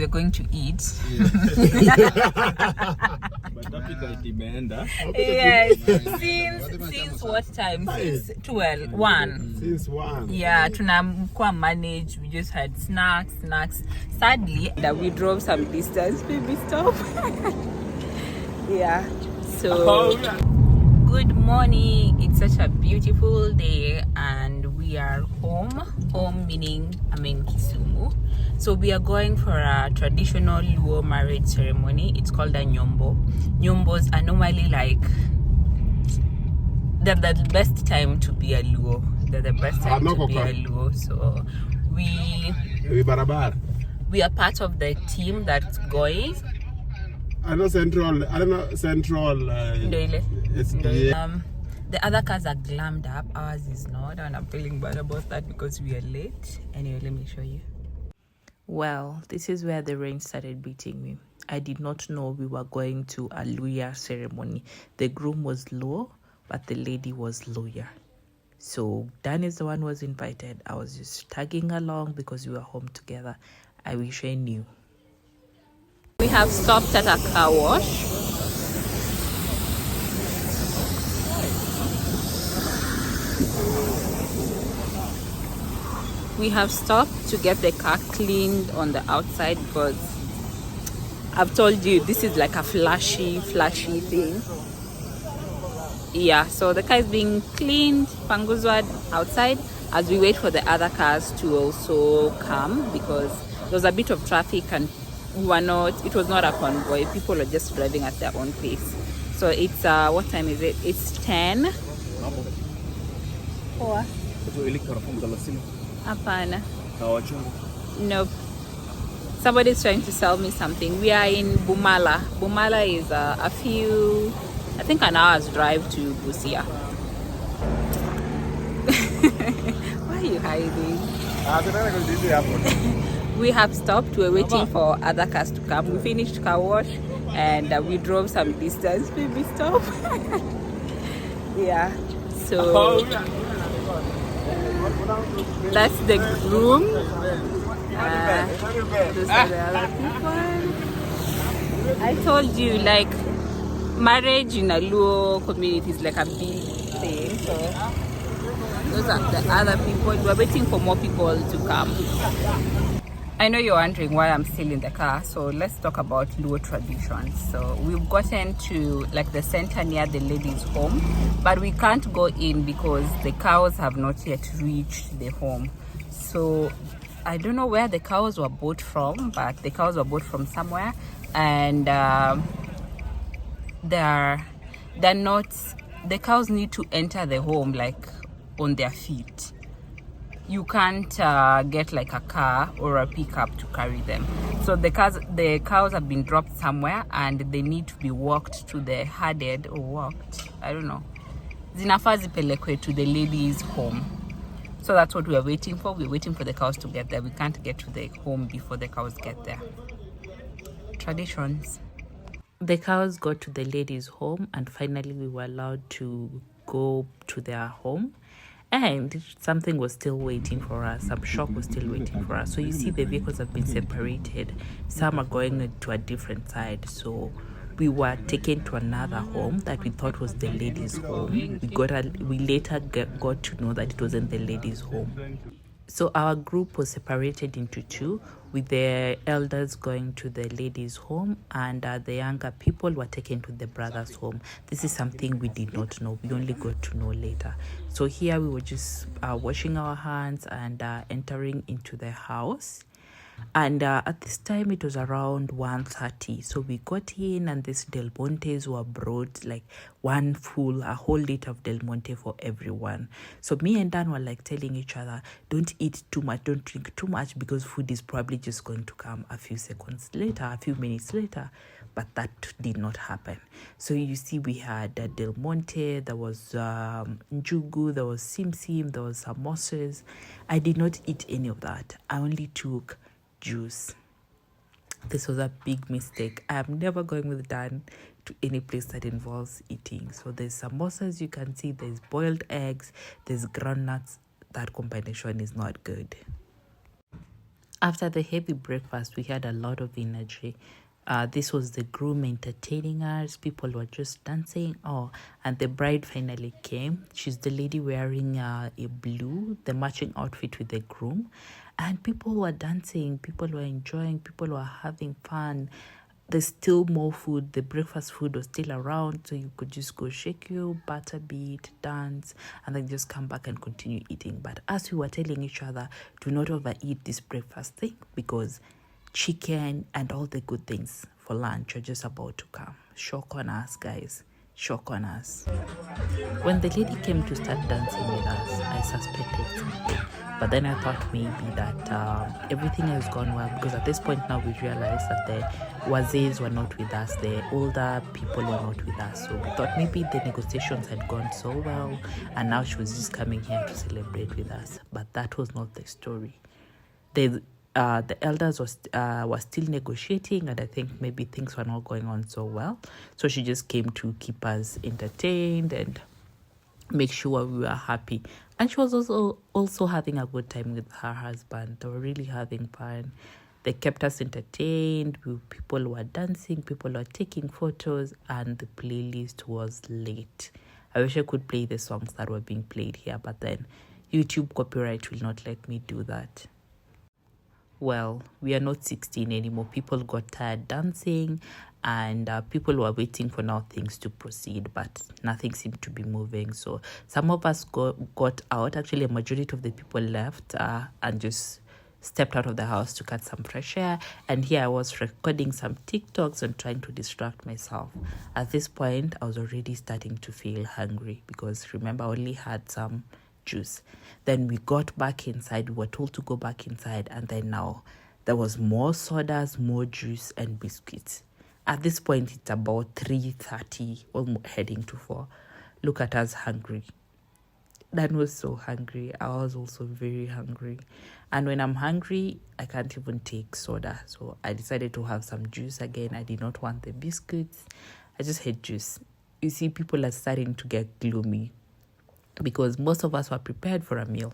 we're going to eat. Yes. Since what time? Since 12. 1. Since 1. Yeah, tunamkuwa manage. We just had snacks. Sadly, that we drove some distance. Baby, stop. Yeah. So, good morning. It's such a beautiful day, and we are home. Home meaning I'm in Kisumu. So we are going for a traditional Luo marriage ceremony. It's called a nyombo. Nyombos are normally like they're the best time to be a Luo. They're the best time to be a Luo. So we are part of the team that's going. I know Central. The other cars are glammed up. Ours is not, and I'm feeling bad about that because we are late. Anyway, let me show you. Well, this is where the rain started beating me. I did not know we were going to a Luhya ceremony. The groom was Luo, but the lady was Luhya. So Dan is the one who was invited. I was just tagging along because we were home together. I wish I knew. We have stopped at a car wash. We have stopped to get the car cleaned on the outside because I've told you this is like a flashy thing. Yeah, so the car is being cleaned, panguzwad outside as we wait for the other cars to also come because there was a bit of traffic and it was not a convoy. People are just driving at their own pace. So it's, what time is it? It's 10. Poa. Apana. Nope. Somebody's trying to sell me something. We are in Bumala. Bumala is I think an hour's drive to Busia. Why are you hiding? We have stopped. We're waiting for other cars to come. We finished car wash and we drove some distance. Baby, stop. Yeah. So that's the groom. Those are the other people. I told you, like, marriage in a Luo community is like a big thing. So those are the other people. We're waiting for more people to come. I know you're wondering why I'm still in the car, so let's talk about Luo traditions. So we've gotten to like the center near the ladies' home, but we can't go in because the cows have not yet reached the home. So I don't know where the cows were bought from, but the cows were bought from somewhere, and they're not. The cows need to enter the home like on their feet. You can't get like a car or a pickup to carry them. So the cows have been dropped somewhere and they need to be walked to the herded or walked. I don't know. Zinafaa zipelekwe to the ladies' home. So that's what we are waiting for. We're waiting for the cows to get there. We can't get to the home before the cows get there. Traditions. The cows got to the ladies' home and finally we were allowed to go to their home. And something was still waiting for us. Some shop was still waiting for us. So you see the vehicles have been separated. Some are going to a different side. So we were taken to another home that we thought was the ladies' home. We later got to know that it wasn't the ladies' home. So our group was separated into two, with the elders going to the ladies' home and the younger people were taken to the brothers' home. This is something we did not know. We only got to know later. So here we were just washing our hands and entering into the house. And at this time it was around 1:30. So we got in and these Del Montes were brought, like a whole liter of Del Monte for everyone. So me and Dan were like telling each other, don't eat too much, don't drink too much because food is probably just going to come a few minutes later. But that did not happen. So you see we had Del Monte, there was njugu, there was simsim, there was samosas. I did not eat any of that. I only took juice. This was a big mistake. I am never going with Dan to any place that involves eating. So there's samosas, you can see there's boiled eggs, there's groundnuts. That combination is not good. After the heavy breakfast, we had a lot of energy. This was the groom entertaining us. People were just dancing. Oh, and the bride finally came. She's the lady wearing a blue, the matching outfit with the groom. And people were dancing. People were enjoying. People were having fun. There's still more food. The breakfast food was still around, so you could just go shake your butter beat, dance, and then just come back and continue eating. But as we were telling each other, do not overeat this breakfast thing because chicken and all the good things for lunch are just about to come. Shock on us, guys. Shock on us. When the lady came to start dancing with us, I suspected something. But then I thought maybe that everything has gone well, because at this point now we realized that the Wazis were not with us, the older people were not with us. So we thought maybe the negotiations had gone so well and now she was just coming here to celebrate with us. But that was not the story. The elders were still negotiating, and I think maybe things were not going on so well. So she just came to keep us entertained and make sure we were happy. And she was also having a good time with her husband. They were really having fun. They kept us entertained. People were dancing, people were taking photos, and the playlist was late. I wish I could play the songs that were being played here, but then YouTube copyright will not let me do that. Well, we are not 16 anymore. People got tired dancing, and people were waiting for now things to proceed, but nothing seemed to be moving. So some of us got out. Actually, a majority of the people left and just stepped out of the house to cut some fresh air. And here I was recording some TikToks and trying to distract myself. At this point, I was already starting to feel hungry because remember, I only had some juice. Then we got back inside. We were told to go back inside, and then now there was more sodas, more juice, and biscuits. At this point, it's about 3:30, almost heading to 4. Look at us hungry. Dan was so hungry. I was also very hungry. And when I'm hungry, I can't even take soda. So I decided to have some juice again. I did not want the biscuits. I just had juice. You see, people are starting to get gloomy because most of us were prepared for a meal.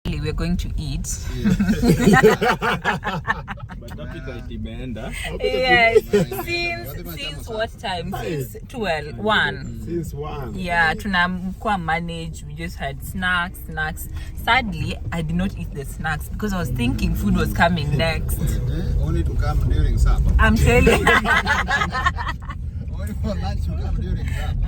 We're going to eat. Yes. Since what time? Since 12. 1. Since 1. Yeah, tunamkuwa manage. We just had snacks. Sadly, I did not eat the snacks because I was thinking food was coming next. Only to come during supper. I'm telling you. Only for lunch to come during supper.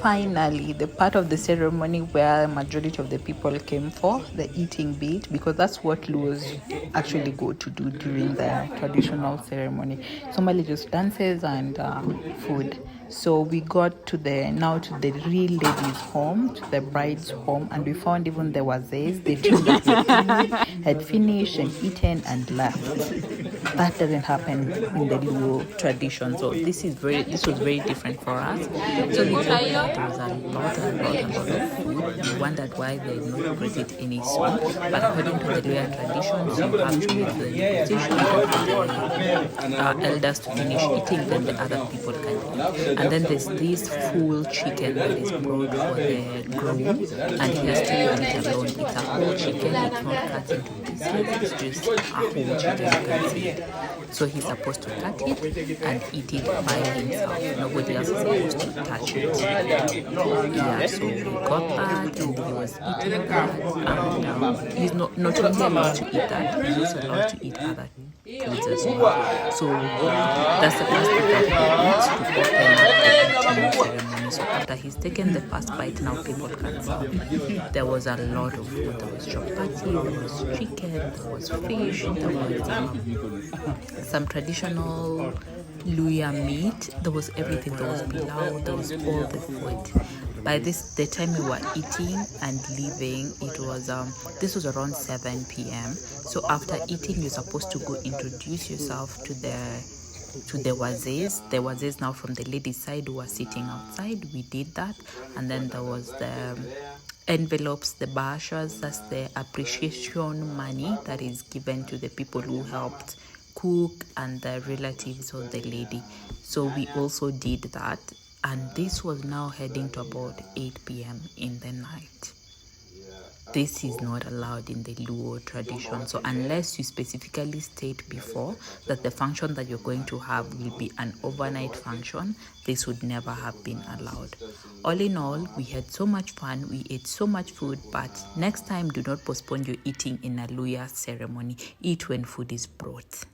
Finally, the part of the ceremony where majority of the people came for, the eating bit, because that's what Luos actually go to do during the traditional ceremony. Somebody just dances and food. So we got to the real lady's home, to the bride's home, and we found even there was this. The two had finished and eaten and left. That doesn't happen in the Luo tradition. So this was very different for us. So we thought there was a lot of food. We wondered why they did not present any soup. But according to the Luhya traditions, you have to wait for the negotiation for the elders to finish eating, then the other people can eat. And then there's this full chicken that is brought for the groom, and he has to eat it alone. It's a whole chicken, it's not cut into pieces, it's just a whole chicken, you can see it. So he's supposed to cut it and eat it by himself. Nobody else is supposed to touch it. Yeah, so we got that, and he was eating that, and he's not only allowed to eat that, he's also allowed to eat other foods as well. So that's the first thing that he eats to open up the ceremony. So after he's taken the first bite, now people can serve. There was a lot of food. There was chapati, there was chicken, there was fish, there was some traditional Luhya meat. There was everything. There was pilau, there was all the food. By the time we were eating and leaving, it was this was around 7 p.m. So after eating, you're supposed to go introduce yourself to the wazis. The wazis now from the ladies' side who were sitting outside. We did that, and then there was the envelopes, the bashas. That's the appreciation money that is given to the people who helped cook and the relatives of the lady. So we also did that, and this was now heading to about 8 p.m. in the night. This is not allowed in the Luo tradition. So unless you specifically state before that the function that you're going to have will be an overnight function, this would never have been allowed. All in all, we had so much fun, we ate so much food, but next time do not postpone your eating in a Luhya ceremony. Eat when food is brought.